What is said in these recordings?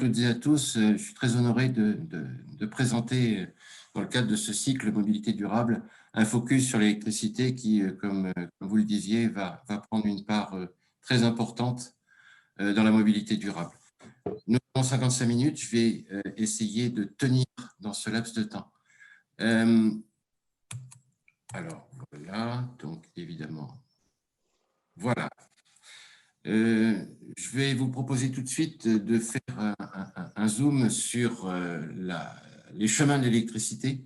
toutes et à tous. Je suis très honoré de présenter, dans le cadre de ce cycle Mobilité durable, un focus sur l'électricité qui, comme vous le disiez, va prendre une part très importante dans la mobilité durable. Nous avons 55 minutes, je vais essayer de tenir dans ce laps de temps. Alors, voilà, donc évidemment, voilà. Je vais vous proposer tout de suite de faire un zoom sur les chemins de l'électricité.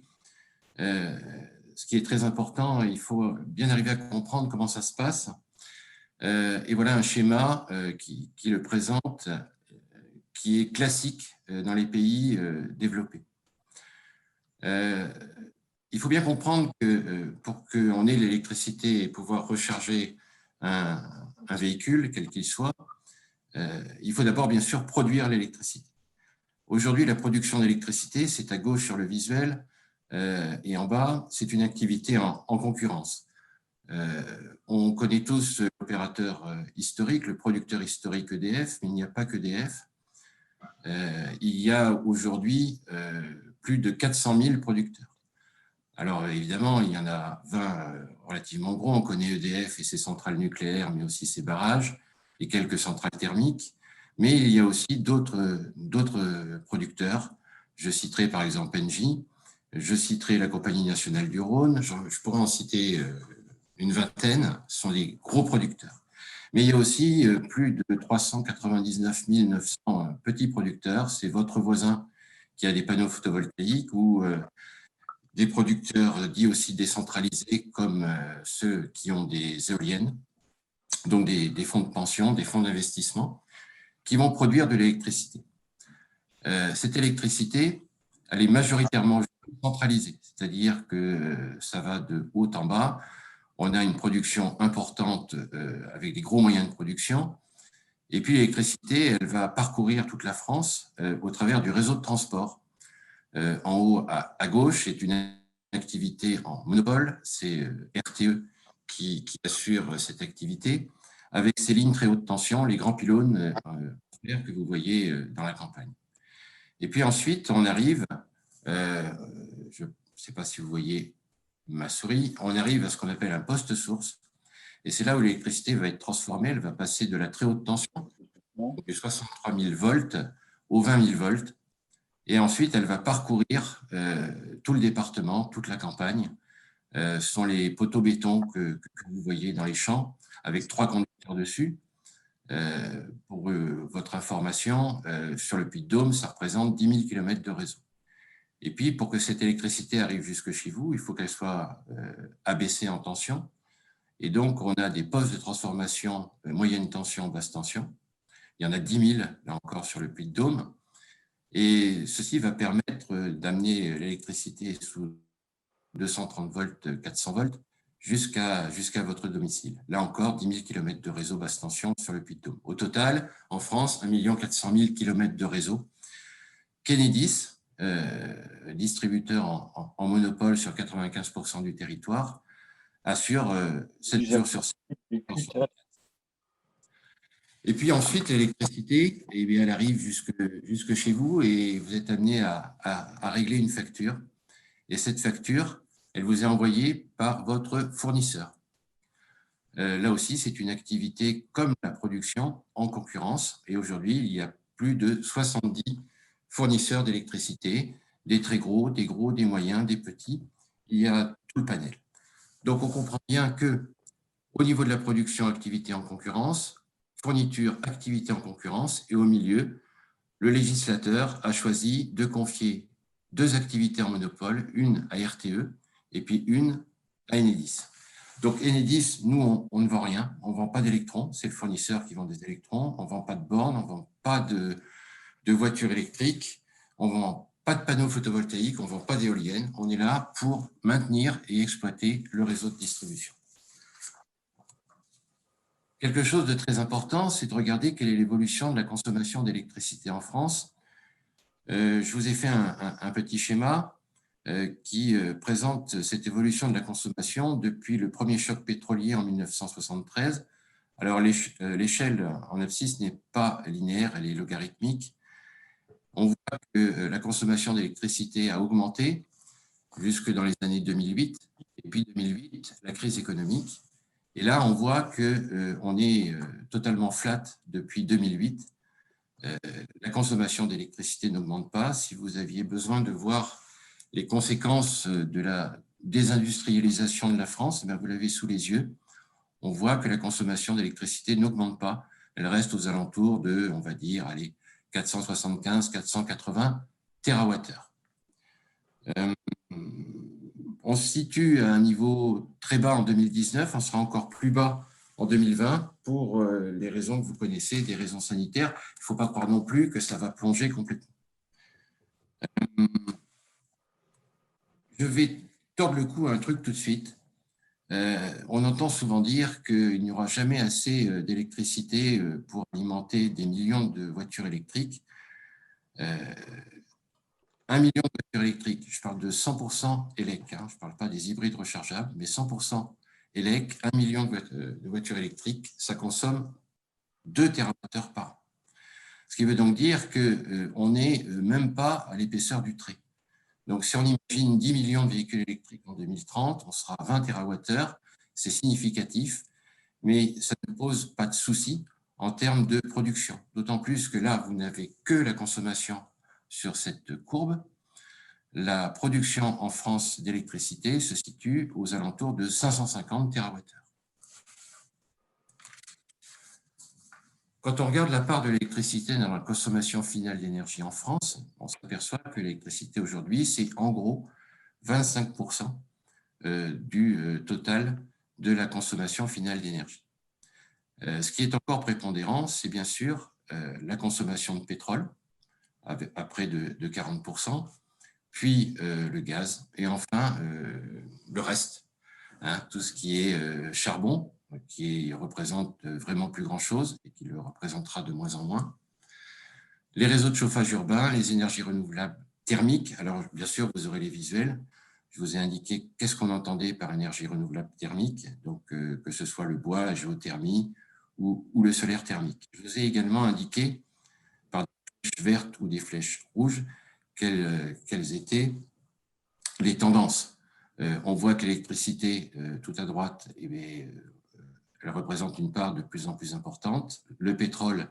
Ce qui est très important, il faut bien arriver à comprendre comment ça se passe. Et voilà un schéma qui le présente, qui est classique dans les pays développés. Il faut bien comprendre que pour qu'on ait l'électricité et pouvoir recharger un véhicule, quel qu'il soit, il faut d'abord, bien sûr, produire l'électricité. Aujourd'hui, la production d'électricité, c'est à gauche sur le visuel et en bas, c'est une activité en concurrence. On connaît tous l'opérateur historique, le producteur historique EDF, mais il n'y a pas qu'EDF. Il y a aujourd'hui plus de 400 000 producteurs. Alors, évidemment, il y en a 20 relativement gros. On connaît EDF et ses centrales nucléaires, mais aussi ses barrages et quelques centrales thermiques. Mais il y a aussi d'autres producteurs. Je citerai par exemple Engie, je citerai la Compagnie nationale du Rhône, je pourrais en citer une vingtaine, ce sont des gros producteurs. Mais il y a aussi plus de 399 900 petits producteurs. C'est votre voisin qui a des panneaux photovoltaïques ou des producteurs dits aussi décentralisés comme ceux qui ont des éoliennes, donc des fonds de pension, des fonds d'investissement, qui vont produire de l'électricité. Cette électricité, elle est majoritairement centralisée, c'est-à-dire que ça va de haut en bas. On a une production importante avec des gros moyens de production. Et puis l'électricité, elle va parcourir toute la France au travers du réseau de transport. En haut, à gauche, c'est une activité en monopole, c'est RTE qui assure cette activité, avec ses lignes très haute tension, les grands pylônes que vous voyez dans la campagne. Et puis ensuite, on arrive, je ne sais pas si vous voyez ma souris, on arrive à ce qu'on appelle un poste source, et c'est là où l'électricité va être transformée, elle va passer de la très haute tension, donc de 63 000 volts aux 20 000 volts, et ensuite elle va parcourir tout le département, toute la campagne. Ce sont les poteaux béton que vous voyez dans les champs, avec 3 conducteurs dessus. Pour votre information, sur le Puy-de-Dôme, ça représente 10 000 km de réseau. Et puis, pour que cette électricité arrive jusque chez vous, il faut qu'elle soit abaissée en tension. Et donc, on a des postes de transformation moyenne tension, basse tension. Il y en a 10 000, là encore, sur le Puy-de-Dôme. Et ceci va permettre d'amener l'électricité sous 230 volts, 400 volts, jusqu'à votre domicile. Là encore, 10 000 km de réseau basse tension sur le Puy-de-Dôme. Au total, en France, 1 400 000 km de réseau. Kenedis, distributeur en monopole sur 95% du territoire, assure 7 jours sur 7. Et puis ensuite, l'électricité, eh bien, elle arrive jusque chez vous et vous êtes amené à régler une facture. Et cette facture, elle vous est envoyée par votre fournisseur. Là aussi, c'est une activité comme la production en concurrence. Et aujourd'hui, il y a plus de 70 fournisseurs d'électricité, des très gros, des moyens, des petits. Il y a tout le panel. Donc, on comprend bien que au niveau de la production, activité en concurrence, fourniture, activité en concurrence, et au milieu, le législateur a choisi de confier 2 activités en monopole, une à RTE et puis une à Enedis. Donc Enedis, nous, on ne vend rien, on ne vend pas d'électrons, c'est le fournisseur qui vend des électrons, on ne vend pas de bornes, on ne vend pas de voitures électriques, on ne vend pas de panneaux photovoltaïques, on ne vend pas d'éoliennes, on est là pour maintenir et exploiter le réseau de distribution. Quelque chose de très important, c'est de regarder quelle est l'évolution de la consommation d'électricité en France. Je vous ai fait un petit schéma qui présente cette évolution de la consommation depuis le premier choc pétrolier en 1973. Alors, l'échelle en abscisse n'est pas linéaire, elle est logarithmique. On voit que la consommation d'électricité a augmenté jusque dans les années 2008. Et puis 2008, la crise économique. Et là, on voit qu'on est totalement flat depuis 2008. La consommation d'électricité n'augmente pas. Si vous aviez besoin de voir les conséquences de la désindustrialisation de la France, vous l'avez sous les yeux. On voit que la consommation d'électricité n'augmente pas. Elle reste aux alentours de, on va dire, allez, 475, 480 TWh. On se situe à un niveau très bas en 2019, on sera encore plus bas en 2020 pour les raisons que vous connaissez, des raisons sanitaires. Il ne faut pas croire non plus que ça va plonger complètement. Je vais tordre le cou à un truc tout de suite. On entend souvent dire qu'il n'y aura jamais assez d'électricité pour alimenter des millions de voitures électriques. 1 million de voitures électriques, je parle de 100% élec, hein, je ne parle pas des hybrides rechargeables, mais 100% élec, 1 million de voitures électriques, ça consomme 2 TWh par an. Ce qui veut donc dire qu'on n'est même pas à l'épaisseur du trait. Donc, si on imagine 10 millions de véhicules électriques en 2030, on sera à 20 TWh, c'est significatif, mais ça ne pose pas de souci en termes de production. D'autant plus que là, vous n'avez que la consommation sur cette courbe. La production en France d'électricité se situe aux alentours de 550 TWh. Quand on regarde la part de l'électricité dans la consommation finale d'énergie en France, on s'aperçoit que l'électricité aujourd'hui, c'est en gros 25% du total de la consommation finale d'énergie. Ce qui est encore prépondérant, c'est bien sûr la consommation de pétrole, à près de 40%, puis le gaz, et enfin le reste, hein, tout ce qui est charbon, qui représente vraiment plus grand-chose et qui le représentera de moins en moins. Les réseaux de chauffage urbain, les énergies renouvelables thermiques. Alors, bien sûr, vous aurez les visuels. Je vous ai indiqué qu'est-ce qu'on entendait par énergie renouvelable thermique, donc que ce soit le bois, la géothermie ou le solaire thermique. Je vous ai également indiqué par des flèches vertes ou des flèches rouges quelles étaient les tendances. On voit que l'électricité, tout à droite, elle représente une part de plus en plus importante. Le pétrole,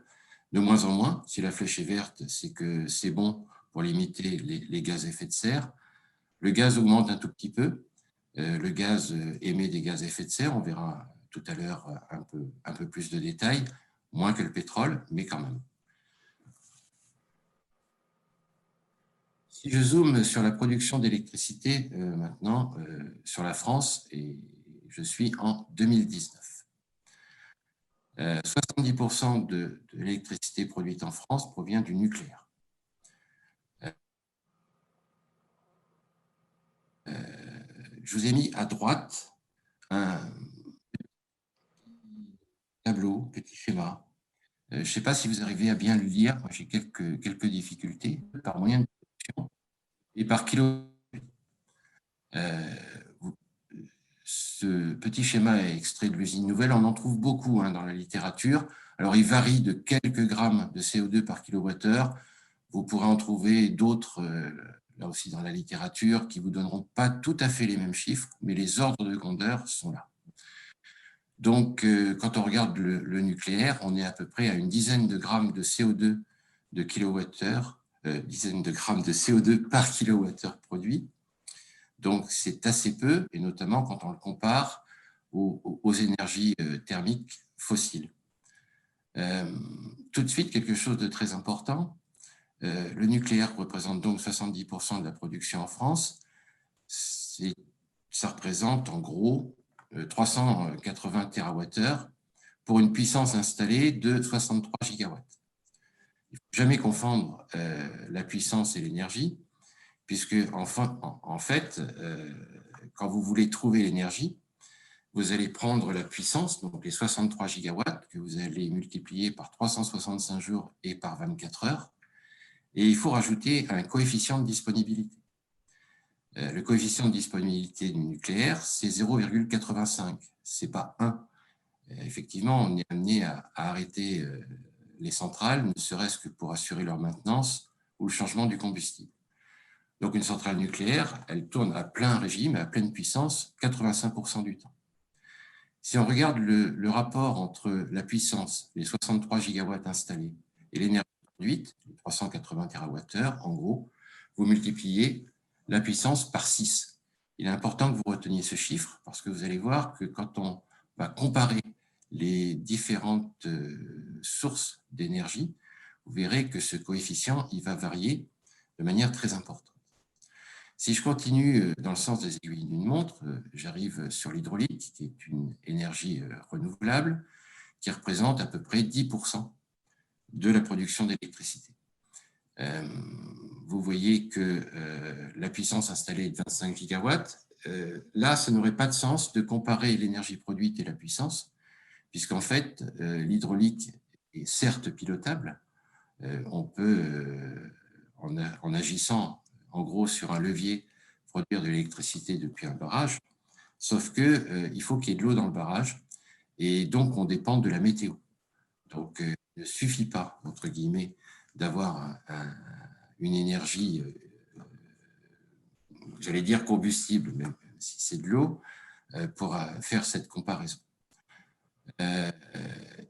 de moins en moins. Si la flèche est verte, c'est que c'est bon pour limiter les gaz à effet de serre. Le gaz augmente un tout petit peu. Le gaz émet des gaz à effet de serre. On verra tout à l'heure un peu plus de détails, moins que le pétrole, mais quand même. Si je zoome sur la production d'électricité maintenant, sur la France, et je suis en 2019. 70% de l'électricité produite en France provient du nucléaire. Je vous ai mis à droite un tableau, petit schéma. Je ne sais pas si vous arrivez à bien le lire. Moi, j'ai quelques difficultés par moyen de production et par kilo. Ce petit schéma est extrait de l'usine Nouvelle. On en trouve beaucoup dans la littérature. Alors, il varie de quelques grammes de CO2 par kilowattheure. Vous pourrez en trouver d'autres, là aussi dans la littérature, qui ne vous donneront pas tout à fait les mêmes chiffres, mais les ordres de grandeur sont là. Donc, quand on regarde le nucléaire, on est à peu près à une dizaine de grammes de CO2 de kilowattheure, dizaine de grammes de CO2 par kilowattheure produit. Donc, c'est assez peu, et notamment quand on le compare aux énergies thermiques fossiles. Tout de suite, quelque chose de très important. Le nucléaire représente donc 70% de la production en France. Ça représente en gros 380 TWh pour une puissance installée de 63 gigawatts. Il ne faut jamais confondre la puissance et l'énergie, puisque en fait, quand vous voulez trouver l'énergie, vous allez prendre la puissance, donc les 63 gigawatts, que vous allez multiplier par 365 jours et par 24 heures, et il faut rajouter un coefficient de disponibilité. Le coefficient de disponibilité du nucléaire, c'est 0,85, ce n'est pas 1. Effectivement, on est amené à arrêter les centrales, ne serait-ce que pour assurer leur maintenance ou le changement du combustible. Donc, une centrale nucléaire, elle tourne à plein régime, à pleine puissance, 85% du temps. Si on regarde le rapport entre la puissance, les 63 gigawatts installés, et l'énergie produite, les 380 TWh, en gros, vous multipliez la puissance par 6. Il est important que vous reteniez ce chiffre parce que vous allez voir que quand on va comparer les différentes sources d'énergie, vous verrez que ce coefficient il va varier de manière très importante. Si je continue dans le sens des aiguilles d'une montre, j'arrive sur l'hydraulique, qui est une énergie renouvelable, qui représente à peu près 10% de la production d'électricité. Vous voyez que la puissance installée est de 25 gigawatts. Là, ça n'aurait pas de sens de comparer l'énergie produite et la puissance, puisqu'en fait, l'hydraulique est certes pilotable. On peut, en agissant en gros sur un levier, produire de l'électricité depuis un barrage, sauf qu'il faut qu'il y ait de l'eau dans le barrage, et donc on dépend de la météo. Donc, il ne suffit pas, entre guillemets, d'avoir une énergie, j'allais dire combustible, même si c'est de l'eau, pour faire cette comparaison.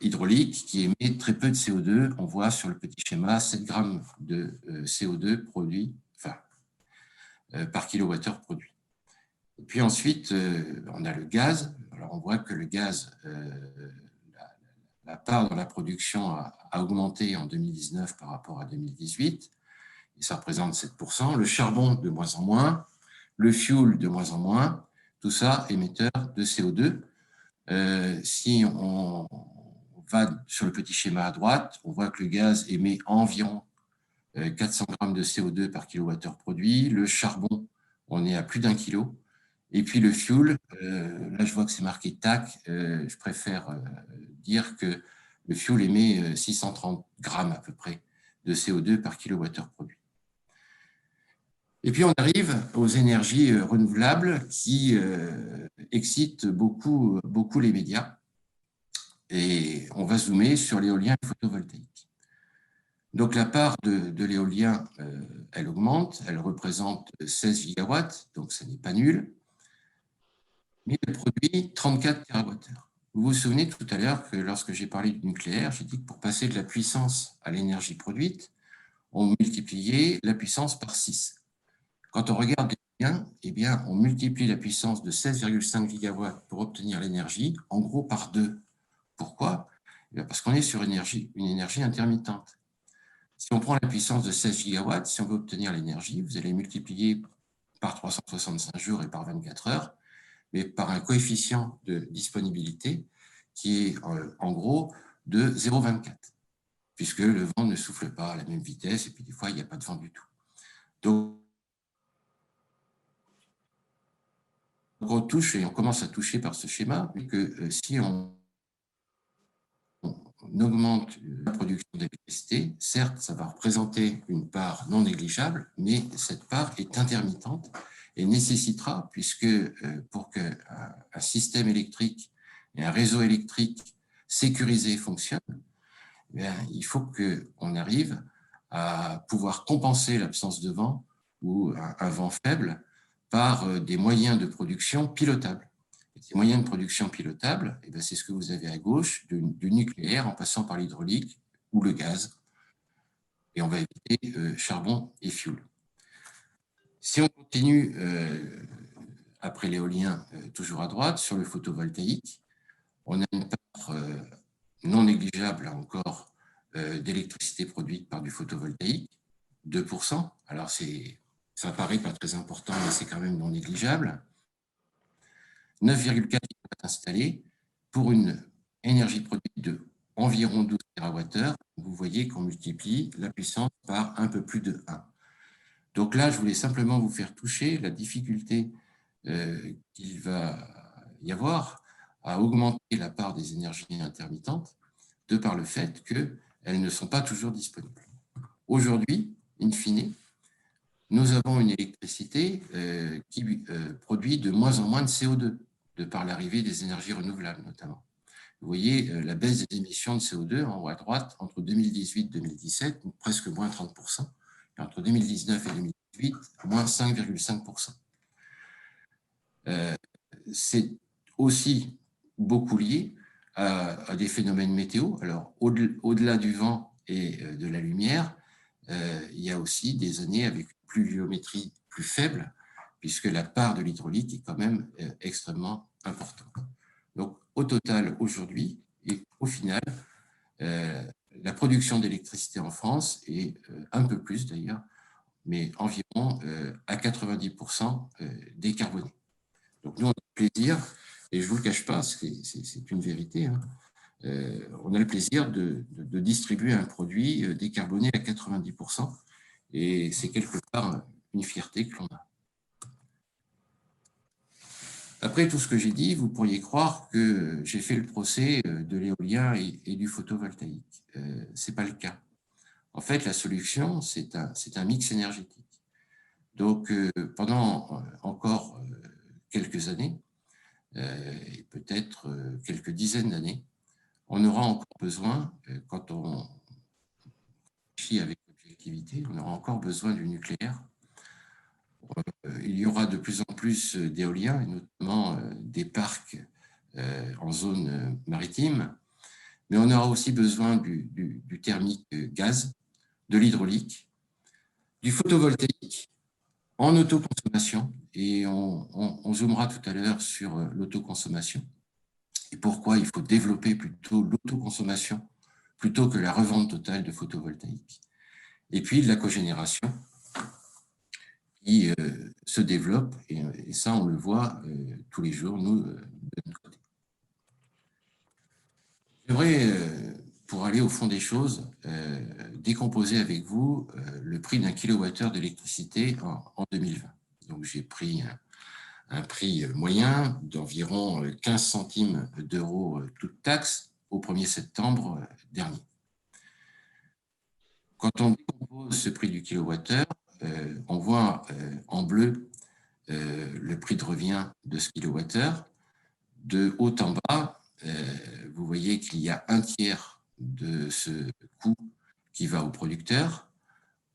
Hydraulique qui émet très peu de CO2, on voit sur le petit schéma 7 grammes de CO2 produit, par kilowattheure produit. Et puis ensuite, on a le gaz. Alors on voit que le gaz, la part dans la production a augmenté en 2019 par rapport à 2018, et ça représente 7%. Le charbon de moins en moins, le fuel de moins en moins, tout ça émetteur de CO2. Si on va sur le petit schéma à droite, on voit que le gaz émet environ 400 grammes de CO2 par kilowattheure produit. Le charbon, on est à plus d'1 kilo. Et puis le fuel, là je vois que c'est marqué TAC, je préfère dire que le fuel émet 630 grammes à peu près de CO2 par kilowattheure produit. Et puis on arrive aux énergies renouvelables qui excitent beaucoup les médias. Et on va zoomer sur l'éolien et le photovoltaïque. Donc la part de l'éolien, elle augmente, elle représente 16 gigawatts, donc ça n'est pas nul, mais elle produit 34 TWh. Vous vous souvenez tout à l'heure que lorsque j'ai parlé du nucléaire, j'ai dit que pour passer de la puissance à l'énergie produite, on multipliait la puissance par 6. Quand on regarde l'éolien, eh bien, on multiplie la puissance de 16,5 gigawatts pour obtenir l'énergie, en gros par 2. Pourquoi ? Parce qu'on est sur une énergie intermittente. Si on prend la puissance de 16 gigawatts, si on veut obtenir l'énergie, vous allez multiplier par 365 jours et par 24 heures, mais par un coefficient de disponibilité qui est en gros de 0,24, puisque le vent ne souffle pas à la même vitesse, et puis des fois, il n'y a pas de vent du tout. Donc, on touche et on commence à toucher par ce schéma, que si on augmente la production d'électricité, certes, ça va représenter une part non négligeable, mais cette part est intermittente et nécessitera, puisque pour qu'un système électrique et un réseau électrique sécurisé fonctionne, eh bien, il faut qu'on arrive à pouvoir compenser l'absence de vent ou un vent faible par des moyens de production pilotables. Et ces moyens de production pilotables, eh c'est ce que vous avez à gauche, du nucléaire en passant par l'hydraulique ou le gaz. Et on va éviter charbon et fioul. Si on continue après l'éolien, toujours à droite, sur le photovoltaïque, on a une part non négligeable, là encore, d'électricité produite par du photovoltaïque, 2%. Alors, ça paraît pas très important, mais c'est quand même non négligeable. 9,4 gigawatts installés pour une énergie produite de environ 12 TWh. Vous voyez qu'on multiplie la puissance par un peu plus de 1. Donc là, je voulais simplement vous faire toucher la difficulté qu'il va y avoir à augmenter la part des énergies intermittentes de par le fait qu'elles ne sont pas toujours disponibles. Aujourd'hui, in fine, nous avons une électricité qui produit de moins en moins de CO2, de par l'arrivée des énergies renouvelables notamment. Vous voyez la baisse des émissions de CO2 en haut à droite entre 2018 et 2017, presque moins 30%, Entre 2019 et 2018, moins 5,5%. C'est aussi beaucoup lié à des phénomènes météo. Alors, au-delà du vent et de la lumière, il y a aussi des années avec une pluviométrie plus faible, puisque la part de l'hydraulique est quand même extrêmement importante. Donc, au total, aujourd'hui, et au final, la production d'électricité en France est un peu plus d'ailleurs, mais environ à 90% décarbonée. Donc, nous, on a le plaisir, et je ne vous le cache pas, c'est une vérité, hein, on a le plaisir de distribuer un produit décarboné à 90%, et c'est quelque part une fierté que l'on a. Après tout ce que j'ai dit, vous pourriez croire que j'ai fait le procès de l'éolien et du photovoltaïque. Ce n'est pas le cas. En fait, la solution, c'est un mix énergétique. Donc, pendant encore quelques années, et peut-être quelques dizaines d'années, on aura encore besoin, quand on réfléchit avec objectivité, on aura encore besoin du nucléaire. Il y aura de plus en plus d'éoliens, et notamment des parcs en zone maritime, mais on aura aussi besoin du thermique gaz, de l'hydraulique, du photovoltaïque en autoconsommation, et on zoomera tout à l'heure sur l'autoconsommation et pourquoi il faut développer plutôt l'autoconsommation plutôt que la revente totale de photovoltaïque. Et puis de la cogénération qui se développe, et ça on le voit tous les jours, nous, de notre côté. J'aimerais, pour aller au fond des choses, décomposer avec vous le prix d'un kilowattheure d'électricité en 2020. Donc j'ai pris un prix moyen d'environ 15 centimes d'euros toute taxe au 1er septembre dernier. Quand on décompose ce prix du kilowattheure, on voit en bleu le prix de revient de ce kilowattheure. De haut en bas, vous voyez qu'il y a un tiers de ce coût qui va au producteur,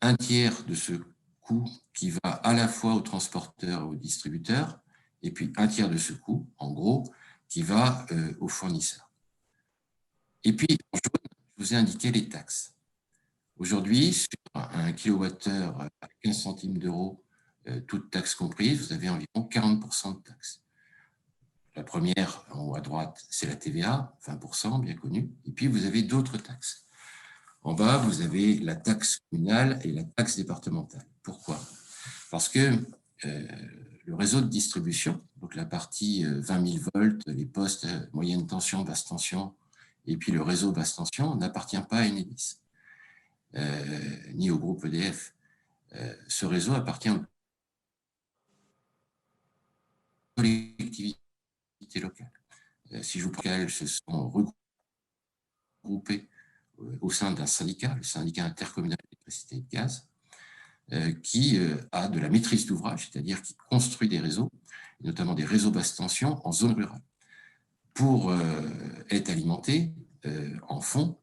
un tiers de ce coût qui va à la fois au transporteur et au distributeur, et puis un tiers de ce coût, en gros, qui va au fournisseur. Et puis, en jaune, je vous ai indiqué les taxes. Aujourd'hui, sur un kilowattheure à 15 centimes d'euros, toutes taxes comprises, vous avez environ 40% de taxes. La première, en haut à droite, c'est la TVA, 20%, bien connue. Et puis, vous avez d'autres taxes. En bas, vous avez la taxe communale et la taxe départementale. Pourquoi? Parce que le réseau de distribution, donc la partie 20 000 volts, les postes moyenne tension, basse tension, et puis le réseau basse tension, n'appartient pas à Enedis, ni au groupe EDF. Ce réseau appartient aux collectivités locales. Si je vous prends, elles se sont regroupées au sein d'un syndicat, le syndicat intercommunal d'électricité et de gaz, qui a de la maîtrise d'ouvrage, c'est-à-dire qui construit des réseaux, notamment des réseaux basse tension en zone rurale. Pour être alimenté en fonds,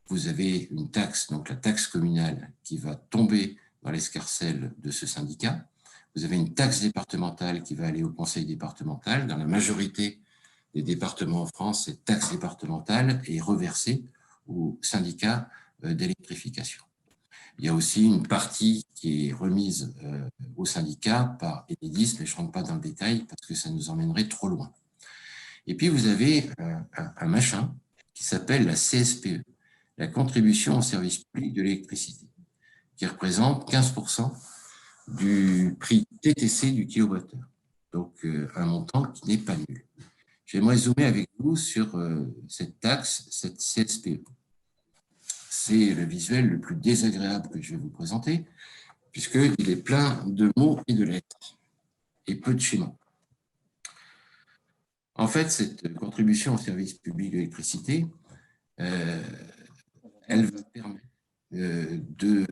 vous avez une taxe, donc la taxe communale, qui va tomber dans l'escarcelle de ce syndicat. Vous avez une taxe départementale qui va aller au conseil départemental. Dans la majorité des départements en France, cette taxe départementale est reversée au syndicat d'électrification. Il y a aussi une partie qui est remise au syndicat par Enedis, mais je ne rentre pas dans le détail parce que ça nous emmènerait trop loin. Et puis, vous avez un machin qui s'appelle la CSPE, la contribution au service public de l'électricité, qui représente 15% du prix TTC du kilowattheure. Donc, un montant qui n'est pas nul. J'aimerais zoomer avec vous sur cette taxe, cette CSPE. C'est le visuel le plus désagréable que je vais vous présenter, puisqu'il est plein de mots et de lettres, et peu de schémas. En fait, cette contribution au service public de l'électricité, elle va permettre de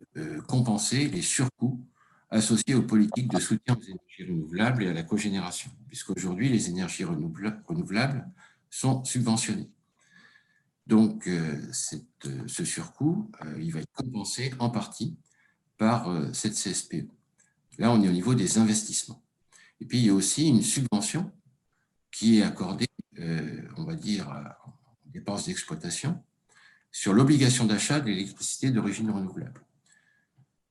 compenser les surcoûts associés aux politiques de soutien aux énergies renouvelables et à la cogénération, puisqu'aujourd'hui, les énergies renouvelables sont subventionnées. Donc, ce surcoût, il va être compensé en partie par cette CSPE. Là, on est au niveau des investissements. Et puis, il y a aussi une subvention qui est accordée, on va dire, en dépenses d'exploitation, sur l'obligation d'achat de l'électricité d'origine renouvelable.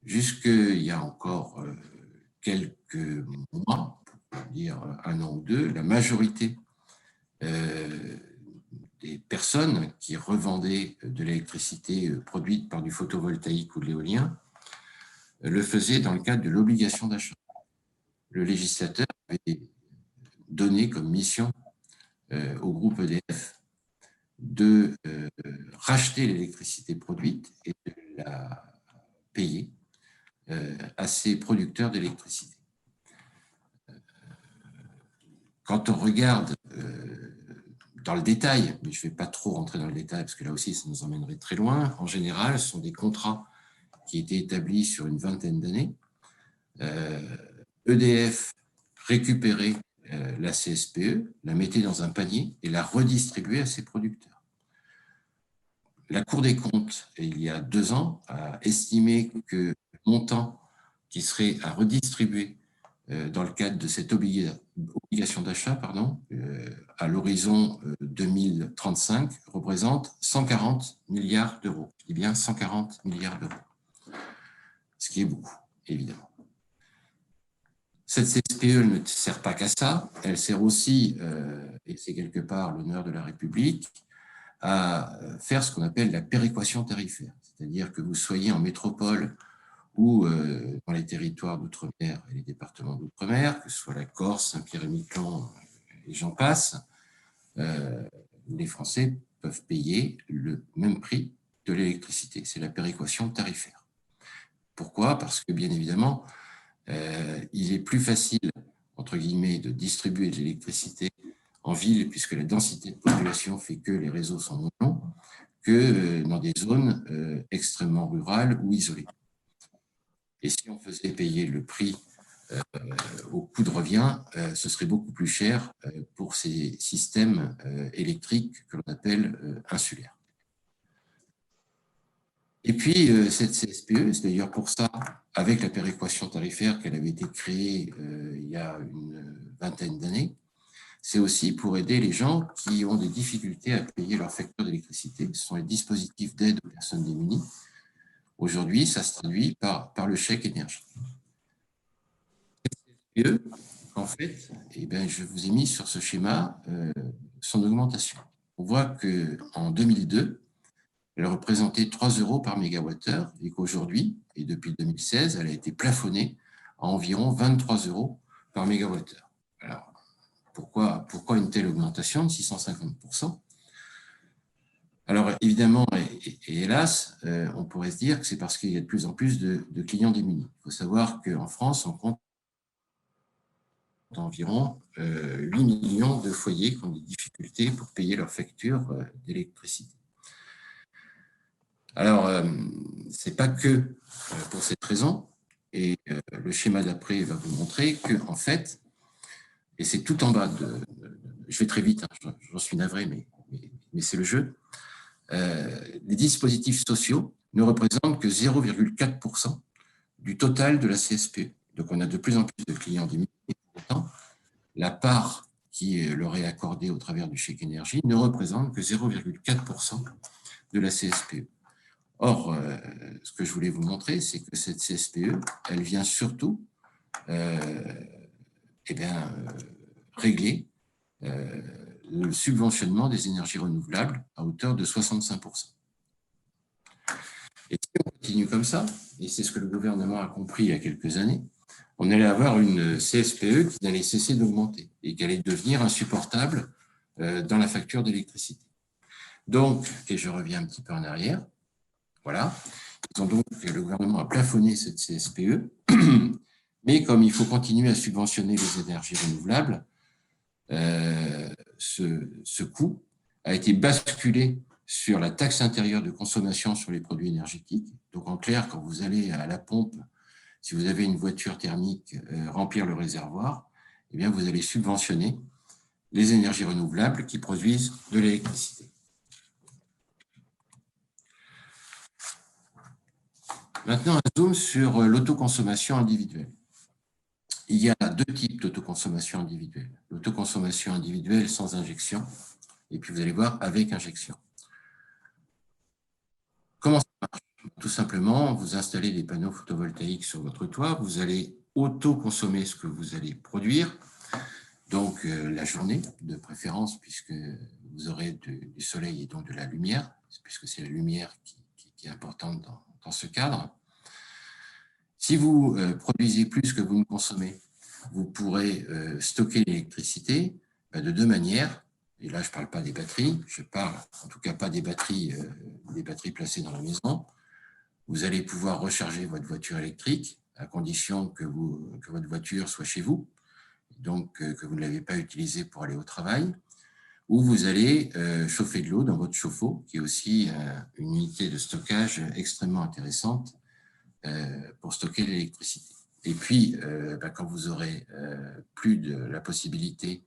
Jusqu'il y a encore quelques mois, pour dire un an ou deux, la majorité des personnes qui revendaient de l'électricité produite par du photovoltaïque ou de l'éolien le faisaient dans le cadre de l'obligation d'achat. Le législateur avait donné comme mission au groupe EDF de racheter l'électricité produite et de la payer à ses producteurs d'électricité. Quand on regarde dans le détail, mais je ne vais pas trop rentrer dans le détail parce que là aussi ça nous emmènerait très loin, en général ce sont des contrats qui étaient établis sur une vingtaine d'années. EDF récupérait la CSPE, la mettait dans un panier et la redistribuait à ses producteurs. La Cour des comptes, il y a 2 ans, a estimé que le montant qui serait à redistribuer dans le cadre de cette obligation d'achat à l'horizon 2035 représente 140 milliards d'euros. Je dis bien 140 milliards d'euros, ce qui est beaucoup, évidemment. Cette CSPE ne sert pas qu'à ça, elle sert aussi, et c'est quelque part l'honneur de la République, à faire ce qu'on appelle la péréquation tarifaire, c'est-à-dire que vous soyez en métropole ou dans les territoires d'outre-mer et les départements d'outre-mer, que ce soit la Corse, Saint-Pierre-et-Miquelon, et j'en passe, les Français peuvent payer le même prix de l'électricité. C'est la péréquation tarifaire. Pourquoi? Parce que, bien évidemment, il est plus facile, entre guillemets, de distribuer de l'électricité en ville, puisque la densité de population fait que les réseaux sont moins longs, que dans des zones extrêmement rurales ou isolées. Et si on faisait payer le prix au coût de revient, ce serait beaucoup plus cher pour ces systèmes électriques que l'on appelle insulaires. Et puis, cette CSPE, c'est d'ailleurs pour ça, avec la péréquation tarifaire qu'elle avait été créée il y a une vingtaine d'années, c'est aussi pour aider les gens qui ont des difficultés à payer leur facture d'électricité. Ce sont les dispositifs d'aide aux personnes démunies. Aujourd'hui, ça se traduit par le chèque énergie. Et eux, en fait, je vous ai mis sur ce schéma son augmentation. On voit qu'en 2002, elle représentait 3 € par mégawattheure et qu'aujourd'hui, et depuis 2016, elle a été plafonnée à environ 23 € par mégawattheure. Alors, pourquoi une telle augmentation de 650%? Alors, évidemment, et hélas, on pourrait se dire que c'est parce qu'il y a de plus en plus de clients démunis. Il faut savoir qu'en France, on compte environ 8 millions de foyers qui ont des difficultés pour payer leurs factures d'électricité. Alors, ce n'est pas que pour cette raison, et le schéma d'après va vous montrer qu'en fait, et c'est tout en bas je vais très vite, hein, j'en suis navré, mais c'est le jeu, les dispositifs sociaux ne représentent que 0,4% du total de la CSPE. Donc, on a de plus en plus de clients démunis, et pourtant, la part qui leur est accordée au travers du chèque énergie ne représente que 0,4% de la CSPE. Or, ce que je voulais vous montrer, c'est que cette CSPE, elle vient surtout régler le subventionnement des énergies renouvelables à hauteur de 65%. Et si on continue comme ça, et c'est ce que le gouvernement a compris il y a quelques années, on allait avoir une CSPE qui n'allait cesser d'augmenter et qui allait devenir insupportable dans la facture d'électricité. Donc, et je reviens un petit peu en arrière, voilà, le gouvernement a plafonné cette CSPE, mais comme il faut continuer à subventionner les énergies renouvelables, ce coût a été basculé sur la taxe intérieure de consommation sur les produits énergétiques. Donc, en clair, quand vous allez à la pompe, si vous avez une voiture thermique, remplir le réservoir, eh bien, vous allez subventionner les énergies renouvelables qui produisent de l'électricité. Maintenant, un zoom sur l'autoconsommation individuelle. Il y a deux types d'autoconsommation individuelle. L'autoconsommation individuelle sans injection, et puis vous allez voir avec injection. Comment ça marche? Tout simplement, vous installez des panneaux photovoltaïques sur votre toit, vous allez auto-consommer ce que vous allez produire, donc la journée de préférence, puisque vous aurez du soleil et donc de la lumière, puisque c'est la lumière qui est importante dans ce cadre. Si vous produisez plus que vous ne consommez, vous pourrez stocker l'électricité de deux manières. Et là, je ne parle pas des batteries, je parle en tout cas pas des batteries placées dans la maison. Vous allez pouvoir recharger votre voiture électrique à condition que votre voiture soit chez vous, donc que vous ne l'avez pas utilisée pour aller au travail, ou vous allez chauffer de l'eau dans votre chauffe-eau, qui est aussi une unité de stockage extrêmement intéressante pour stocker l'électricité. Et puis, quand vous aurez plus de la possibilité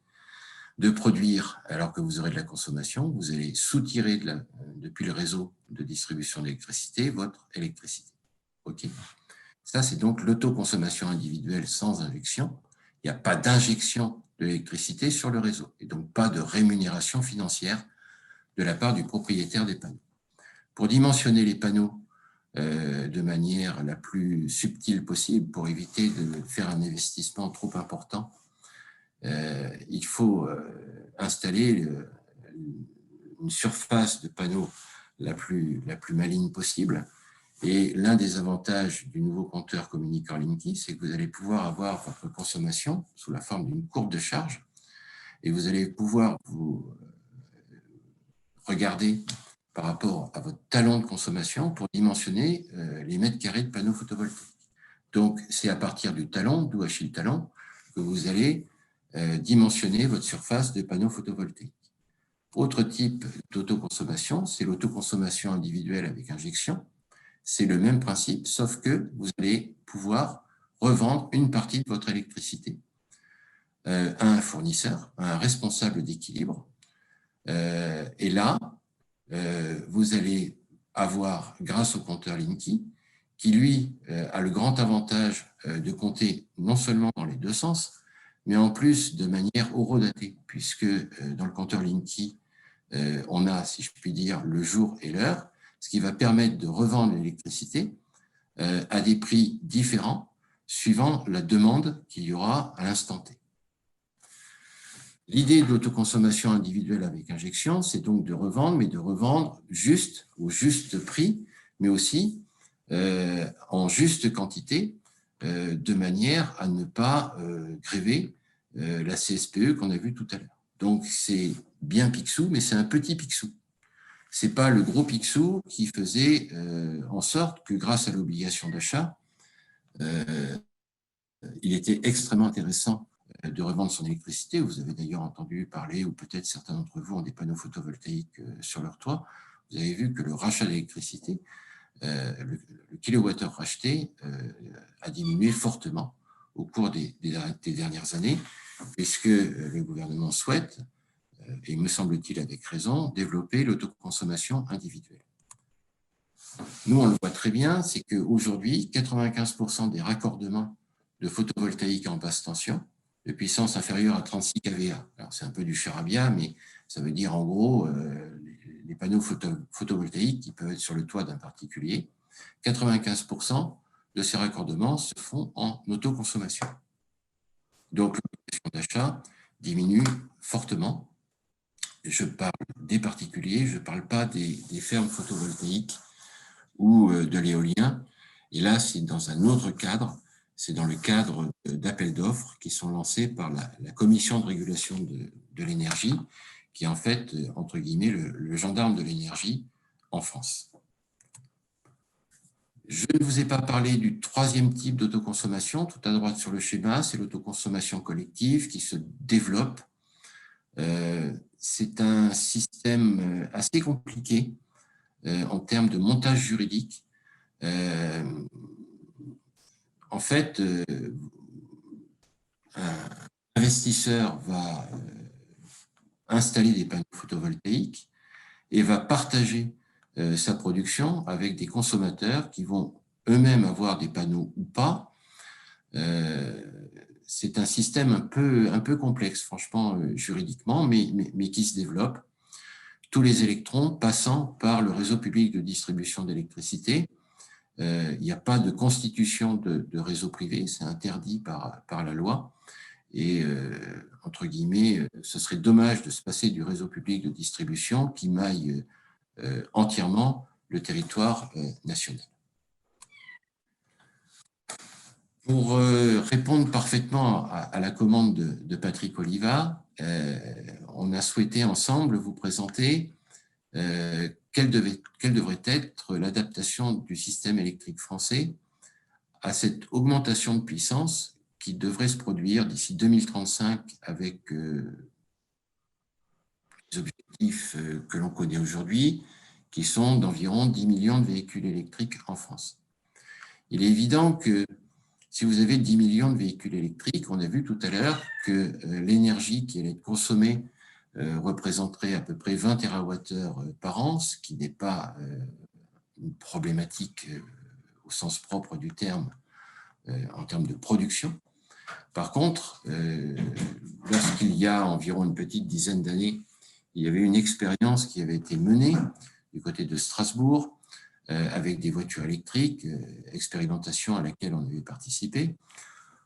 de produire alors que vous aurez de la consommation, vous allez soutirer depuis le réseau de distribution d'électricité votre électricité. OK. Ça, c'est donc l'autoconsommation individuelle sans injection. Il n'y a pas d'injection de l'électricité sur le réseau et donc pas de rémunération financière de la part du propriétaire des panneaux. Pour dimensionner les panneaux de manière la plus subtile possible, pour éviter de faire un investissement trop important, il faut installer une surface de panneaux la plus maligne possible. Et l'un des avantages du nouveau compteur communicant Linky, c'est que vous allez pouvoir avoir votre consommation sous la forme d'une courbe de charge et vous allez pouvoir vous regarder par rapport à votre talon de consommation pour dimensionner les mètres carrés de panneaux photovoltaïques. Donc, c'est à partir du talon, d'où Achille talon, que vous allez dimensionner votre surface de panneaux photovoltaïques. Autre type d'autoconsommation, c'est l'autoconsommation individuelle avec injection. C'est le même principe, sauf que vous allez pouvoir revendre une partie de votre électricité à un fournisseur, à un responsable d'équilibre. Et là, vous allez avoir, grâce au compteur Linky, qui lui a le grand avantage de compter non seulement dans les deux sens, mais en plus de manière horodatée, puisque dans le compteur Linky, on a, si je puis dire, le jour et l'heure, ce qui va permettre de revendre l'électricité à des prix différents suivant la demande qu'il y aura à l'instant T. L'idée de l'autoconsommation individuelle avec injection, c'est donc de revendre, mais de revendre juste, au juste prix, mais aussi en juste quantité, de manière à ne pas gréver la CSPE qu'on a vue tout à l'heure. Donc, c'est bien Picsou, mais c'est un petit Picsou. Ce n'est pas le gros Picsou qui faisait en sorte que grâce à l'obligation d'achat, il était extrêmement intéressant de revendre son électricité. Vous avez d'ailleurs entendu parler, ou peut-être certains d'entre vous ont des panneaux photovoltaïques sur leur toit. Vous avez vu que le rachat d'électricité, le kilowattheure racheté a diminué fortement au cours des dernières années, puisque le gouvernement souhaite, et me semble-t-il avec raison, développer l'autoconsommation individuelle. Nous, on le voit très bien, c'est qu'aujourd'hui, 95% des raccordements de photovoltaïque en basse tension, de puissance inférieure à 36 kVA. Alors, c'est un peu du charabia, mais ça veut dire en gros les panneaux photovoltaïques qui peuvent être sur le toit d'un particulier. 95% de ces raccordements se font en autoconsommation. Donc, l'obligation d'achat diminue fortement. Je parle des particuliers, je ne parle pas des fermes photovoltaïques ou de l'éolien. Et là, c'est dans un autre cadre, c'est dans le cadre d'appels d'offres qui sont lancés par la Commission de régulation de l'énergie, qui est en fait, entre guillemets, le gendarme de l'énergie en France. Je ne vous ai pas parlé du troisième type d'autoconsommation, tout à droite sur le schéma, c'est l'autoconsommation collective qui se développe. C'est un système assez compliqué en termes de montage juridique. En fait, un investisseur va installer des panneaux photovoltaïques, et va partager sa production avec des consommateurs qui vont eux-mêmes avoir des panneaux ou pas, c'est un système un peu complexe, franchement, juridiquement, mais qui se développe. Tous les électrons passant par le réseau public de distribution d'électricité. Il n'y a pas de constitution de réseau privé, c'est interdit par la loi. Et, entre guillemets, ce serait dommage de se passer du réseau public de distribution qui maille entièrement le territoire national. Pour répondre parfaitement à la commande de Patrick Oliva, on a souhaité ensemble vous présenter quelle devrait être l'adaptation du système électrique français à cette augmentation de puissance qui devrait se produire d'ici 2035 avec les objectifs que l'on connaît aujourd'hui, qui sont d'environ 10 millions de véhicules électriques en France. Il est évident que si vous avez 10 millions de véhicules électriques, on a vu tout à l'heure que l'énergie qui allait être consommée représenterait à peu près 20 TWh par an, ce qui n'est pas une problématique au sens propre du terme en termes de production. Par contre, lorsqu'il y a environ une petite dizaine d'années, il y avait une expérience qui avait été menée du côté de Strasbourg avec des voitures électriques, expérimentation à laquelle on avait participé.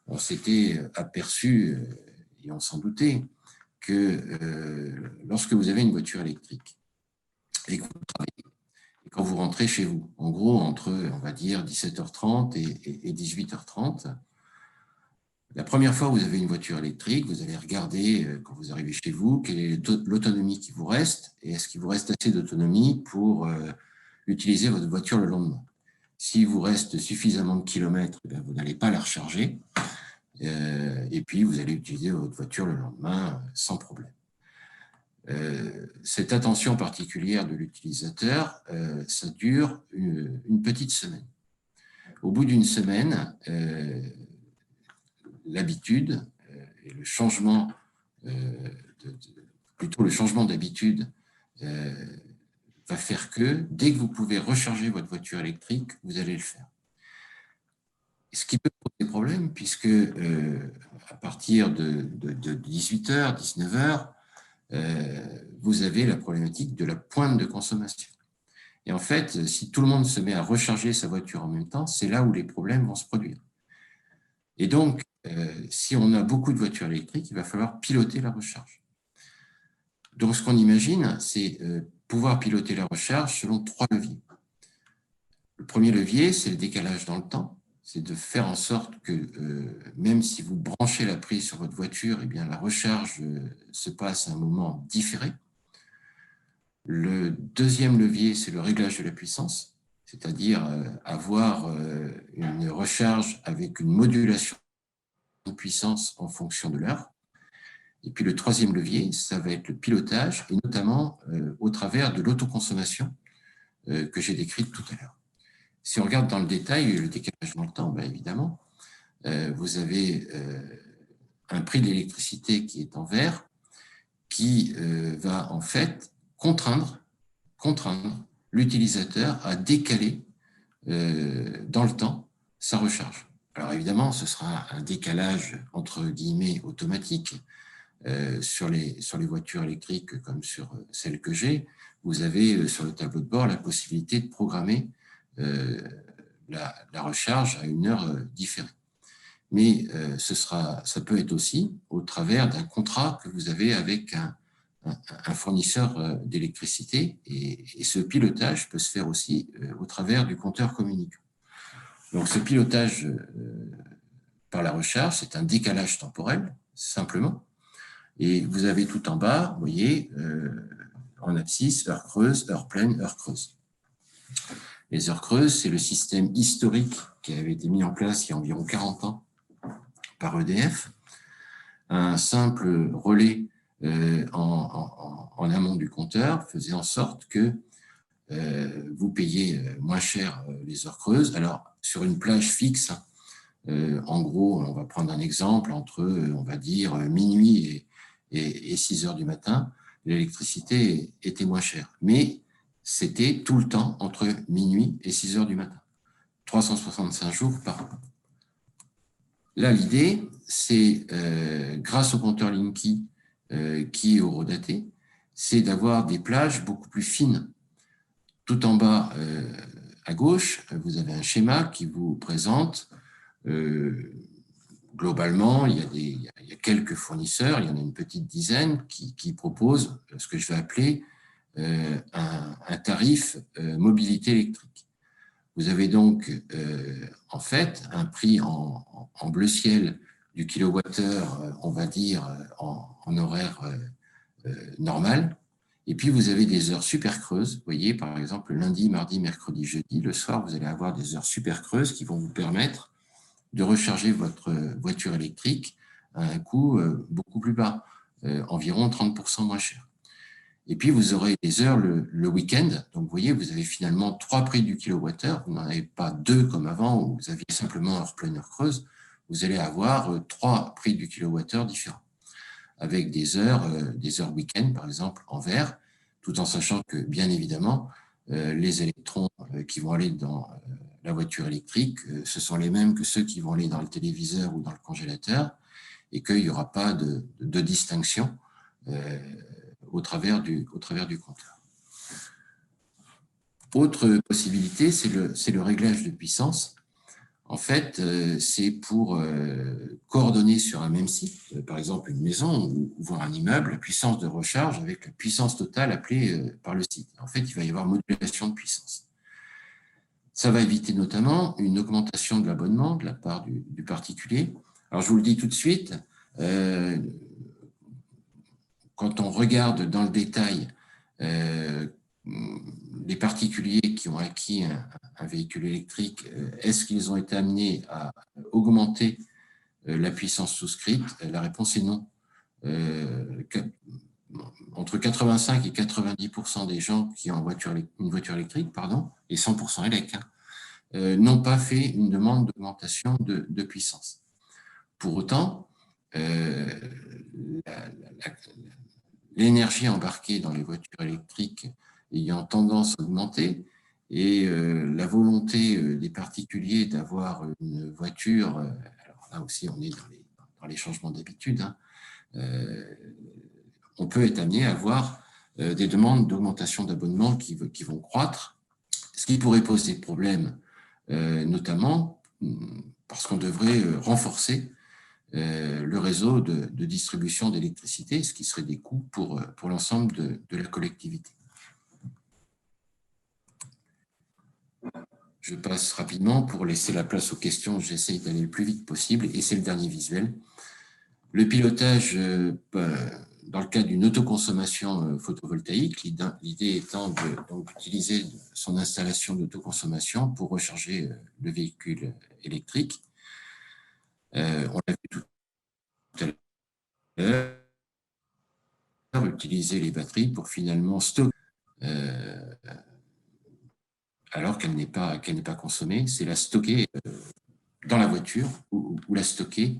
On s'était aperçu, et on s'en doutait, que lorsque vous avez une voiture électrique et que vous travaillez, et quand vous rentrez chez vous, en gros entre, on va dire, 17h30 et 18h30, la première fois que vous avez une voiture électrique, vous allez regarder, quand vous arrivez chez vous, quelle est l'autonomie qui vous reste et est-ce qu'il vous reste assez d'autonomie pour utiliser votre voiture le lendemain. S'il vous reste suffisamment de kilomètres, vous n'allez pas la recharger et puis vous allez utiliser votre voiture le lendemain sans problème. Cette attention particulière de l'utilisateur, ça dure une petite semaine. Au bout d'une semaine, l'habitude et le changement, plutôt le changement d'habitude va faire que dès que vous pouvez recharger votre voiture électrique, vous allez le faire. Ce qui peut poser problème puisque à partir de 18h, 19h, vous avez la problématique de la pointe de consommation. Et en fait, si tout le monde se met à recharger sa voiture en même temps, c'est là où les problèmes vont se produire. Et donc, si on a beaucoup de voitures électriques, il va falloir piloter la recharge. Donc, ce qu'on imagine, c'est pouvoir piloter la recharge selon 3 leviers. Le premier levier, c'est le décalage dans le temps. C'est de faire en sorte que même si vous branchez la prise sur votre voiture, eh bien, la recharge se passe à un moment différé. Le deuxième levier, c'est le réglage de la puissance, c'est-à-dire avoir une recharge avec une modulation de puissance en fonction de l'heure. Et puis le troisième levier, ça va être le pilotage, et notamment au travers de l'autoconsommation que j'ai décrite tout à l'heure. Si on regarde dans le détail le décalage dans le temps, ben évidemment, vous avez un prix de l'électricité qui est en vert, qui va en fait contraindre l'utilisateur à décaler dans le temps sa recharge. Alors évidemment, ce sera un décalage entre guillemets automatique. Sur les voitures électriques comme sur celles que j'ai, vous avez sur le tableau de bord la possibilité de programmer la recharge à une heure différée. Mais ça peut être aussi au travers d'un contrat que vous avez avec un fournisseur d'électricité et ce pilotage peut se faire aussi au travers du compteur communicant. Donc ce pilotage par la recharge, c'est un décalage temporel, simplement. Et vous avez tout en bas, vous voyez, en abscisse, heure creuse, heure pleine, heure creuse. Les heures creuses, c'est le système historique qui avait été mis en place il y a environ 40 ans par EDF. Un simple relais en amont du compteur faisait en sorte que vous payez moins cher les heures creuses. Alors, sur une plage fixe, en gros, on va prendre un exemple, entre, on va dire, minuit et 6 heures du matin, l'électricité était moins chère. Mais c'était tout le temps entre minuit et 6 heures du matin. 365 jours par an. Là, l'idée, c'est, grâce au compteur Linky qui est horodaté, c'est d'avoir des plages beaucoup plus fines. Tout en bas, à gauche, vous avez un schéma qui vous présente, globalement, il y a quelques fournisseurs, il y en a une petite dizaine qui proposent ce que je vais appeler un tarif mobilité électrique. Vous avez donc en fait un prix en bleu ciel du kilowattheure, on va dire en horaire normal. Et puis vous avez des heures super creuses. Vous voyez, par exemple, lundi, mardi, mercredi, jeudi, le soir, vous allez avoir des heures super creuses qui vont vous permettre de recharger votre voiture électrique à un coût beaucoup plus bas, environ 30% moins cher. Et puis, vous aurez des heures le week-end. Donc, vous voyez, vous avez finalement 3 prix du kilowattheure. Vous n'en avez pas 2 comme avant, où vous aviez simplement heure pleine, heure creuse. Vous allez avoir 3 prix du kilowattheure différents, avec des heures week-end, par exemple, en vert, tout en sachant que, bien évidemment, les électrons qui vont aller dans la voiture électrique, ce sont les mêmes que ceux qui vont aller dans le téléviseur ou dans le congélateur, et qu'il n'y aura pas de distinction au travers du compteur. Autre possibilité, c'est le réglage de puissance. En fait, c'est pour coordonner sur un même site, par exemple une maison ou voire un immeuble, la puissance de recharge avec la puissance totale appelée par le site. En fait, il va y avoir modulation de puissance. Ça va éviter notamment une augmentation de l'abonnement de la part du particulier. Alors, je vous le dis tout de suite, quand on regarde dans le détail les particuliers qui ont acquis un véhicule électrique, est-ce qu'ils ont été amenés à augmenter la puissance souscrite? La réponse est non. Entre 85 et 90% des gens qui ont une voiture électrique, et 100% élec, n'ont pas fait une demande d'augmentation de puissance. Pour autant, l'énergie embarquée dans les voitures électriques ayant tendance à augmenter et la volonté des particuliers d'avoir une voiture, alors là aussi on est dans les changements d'habitude, on peut être amené à avoir des demandes d'augmentation d'abonnement qui vont croître, ce qui pourrait poser problème, notamment parce qu'on devrait renforcer le réseau de distribution d'électricité, ce qui serait des coûts pour l'ensemble de la collectivité. Je passe rapidement pour laisser la place aux questions. J'essaye d'aller le plus vite possible et c'est le dernier visuel. Le pilotage, dans le cadre d'une autoconsommation photovoltaïque, l'idée étant d'utiliser son installation d'autoconsommation pour recharger le véhicule électrique. On l'a vu tout à l'heure, utiliser les batteries pour finalement stocker, alors qu'elle n'est pas consommée, c'est la stocker dans la voiture ou la stocker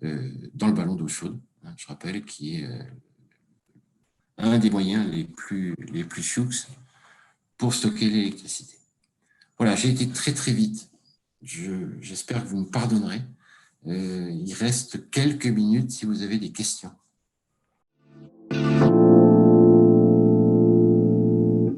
dans le ballon d'eau chaude, je rappelle, qui est un des moyens les plus choux pour stocker l'électricité. Voilà, j'ai été très très vite. J'espère que vous me pardonnerez. Il reste quelques minutes si vous avez des questions.